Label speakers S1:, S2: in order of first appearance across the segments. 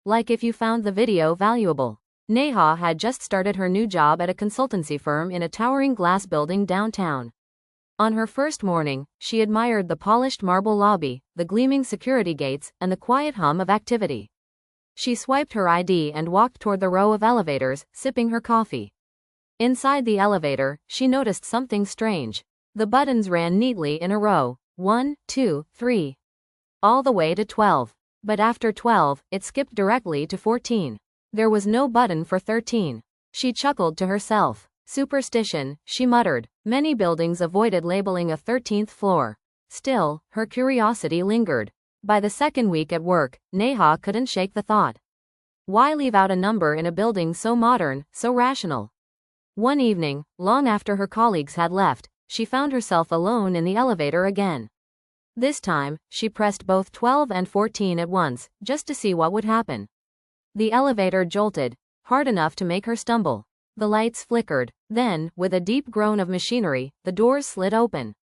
S1: like if you found the video valuable. Neha had just started her new job at a consultancy firm in a towering glass building downtown. On her first morning, she admired the polished marble lobby, the gleaming security gates, and the quiet hum of activity. She swiped her ID and walked toward the row of elevators, sipping her coffee. Inside the elevator, she noticed something strange. The buttons ran neatly in a row, 1, 2, 3, all the way to 12. But after 12, it skipped directly to 14. There was no button for 13. She chuckled to herself. Superstition, she muttered. Many buildings avoided labeling a 13th floor. Still, her curiosity lingered. By the second week at work, Neha couldn't shake the thought. Why leave out a number in a building so modern, so rational? One evening, long after her colleagues had left, she found herself alone in the elevator again. This time, she pressed both 12 and 14 at once, just to see what would happen. The elevator jolted, hard enough to make her stumble. The lights flickered. Then, with a deep groan of machinery, the doors slid open.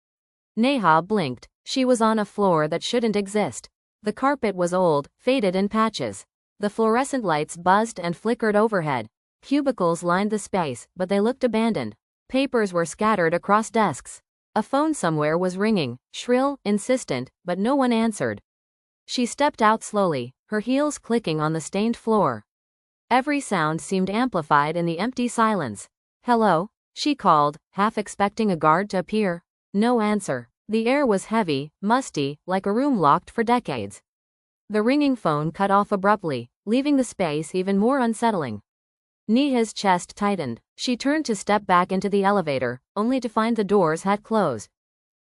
S1: Neha blinked. She was on a floor that shouldn't exist. The carpet was old, faded in patches. The fluorescent lights buzzed and flickered overhead. Cubicles lined the space, but they looked abandoned. Papers were scattered across desks. A phone somewhere was ringing, shrill, insistent, but no one answered. She stepped out slowly, her heels clicking on the stained floor. Every sound seemed amplified in the empty silence. "Hello?" she called, half expecting a guard to appear. No answer. The air was heavy, musty, like a room locked for decades. The ringing phone cut off abruptly, leaving the space even more unsettling. Neha's chest tightened. She turned to step back into the elevator, only to find the doors had closed.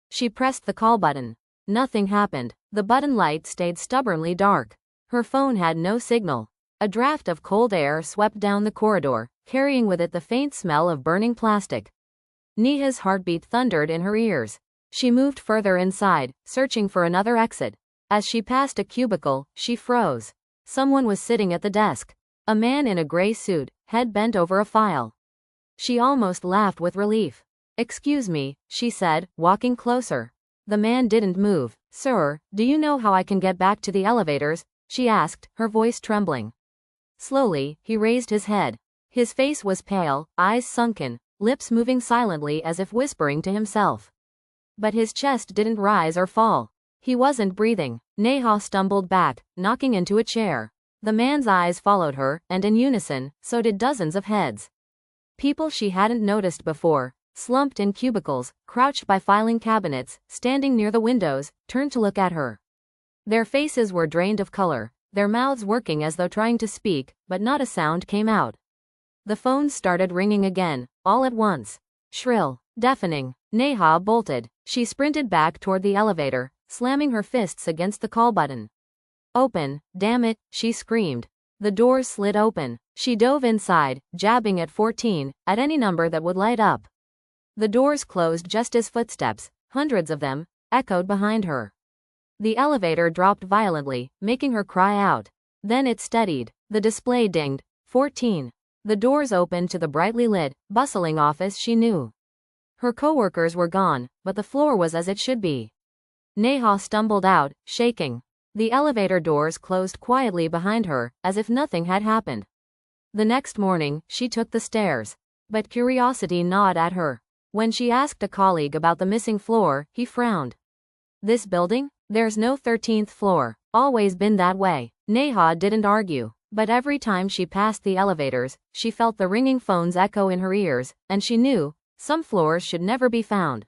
S1: She pressed the call button. Nothing happened. The button light stayed stubbornly dark. Her phone had no signal. A draft of cold air swept down the corridor, carrying with it the faint smell of burning plastic. Neha's heartbeat thundered in her ears. She moved further inside, searching for another exit. As she passed a cubicle, she froze. Someone was sitting at the desk. A man in a gray suit, head bent over a file. She almost laughed with relief. "Excuse me," she said, walking closer. The man didn't move. "Sir, do you know how I can get back to the elevators?" she asked, her voice trembling. Slowly, he raised his head. His face was pale, eyes sunken, lips moving silently as if whispering to himself. But his chest didn't rise or fall. He wasn't breathing. Neha stumbled back, knocking into a chair. The man's eyes followed her, and in unison, so did dozens of heads. People she hadn't noticed before, slumped in cubicles, crouched by filing cabinets, standing near the windows, turned to look at her. Their faces were drained of color, their mouths working as though trying to speak, but not a sound came out. The phone started ringing again, all at once. Shrill, deafening. Neha bolted. She sprinted back toward the elevator, slamming her fists against the call button. "Open, damn it," she screamed. The doors slid open. She dove inside, jabbing at 14, at any number that would light up. The doors closed just as footsteps, hundreds of them, echoed behind her. The elevator dropped violently, making her cry out. Then it steadied. The display dinged. 14. The doors opened to the brightly lit, bustling office she knew. Her coworkers were gone, but the floor was as it should be. Neha stumbled out, shaking. The elevator doors closed quietly behind her, as if nothing had happened. The next morning, she took the stairs. But curiosity gnawed at her. When she asked a colleague about the missing floor, he frowned. "This building? There's no 13th floor. Always been that way." Neha didn't argue. But every time she passed the elevators, she felt the ringing phones echo in her ears, and she knew, some floors should never be found.